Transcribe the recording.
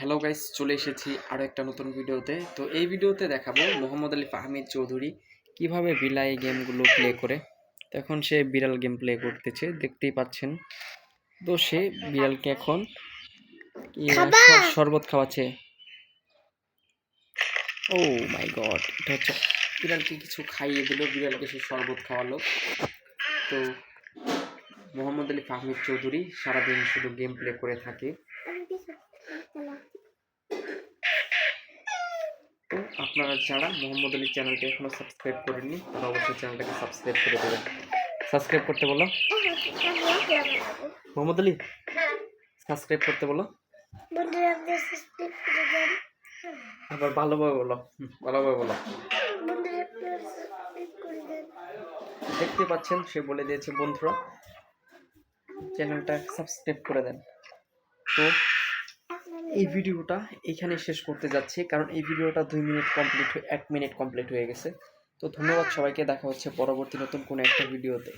Hello guys, চলে এসেছি আরও একটা নতুন ভিডিওতে। তো এই ভিডিওতে দেখাবো মোহাম্মদ আলী ফাহমিদ চৌধুরী কিভাবে বিলাই গেমগুলো প্লে করে। তো এখন সে বিড়াল গেম প্লে করতেছে, দেখতেই পাচ্ছেন। তো সে বিড়ালকে এখন শরবত খাওয়াচ্ছে। ও মাই গড, এটা হচ্ছে বিড়ালকে কিছু খাইয়ে দিল, বিড়ালকে সে শরবত খাওয়ালো। তো মোহাম্মদ আলী ফাহমিদ চৌধুরী সারাদিন শুধু গেম প্লে করে থাকে। তো আপনারা যারা মোহাম্মদ আলীর চ্যানেলটি এখনো সাবস্ক্রাইব করেননি তারা অবশ্যই চ্যানেলটাকে সাবস্ক্রাইব করে দেবেন। সাবস্ক্রাইব করতে বলো মোহাম্মদ আলী, সাবস্ক্রাইব করতে বলো। আবার ভালোভাবে বলো, ভালোভাবে বলো। দেখতে পাচ্ছেন সে বলে দিয়েছে বন্ধুরা চ্যানেলটা সাবস্ক্রাইব করে দেন। তো এই ভিডিওটা এখানে শেষ করতে যাচ্ছি, কারণ এই ভিডিওটা 2 মিনিট কমপ্লিট 1 মিনিট কমপ্লিট হয়ে গেছে। তো ধন্যবাদ সবাইকে, দেখা হচ্ছে পরবর্তী নতুন কোনো একটা ভিডিওতে।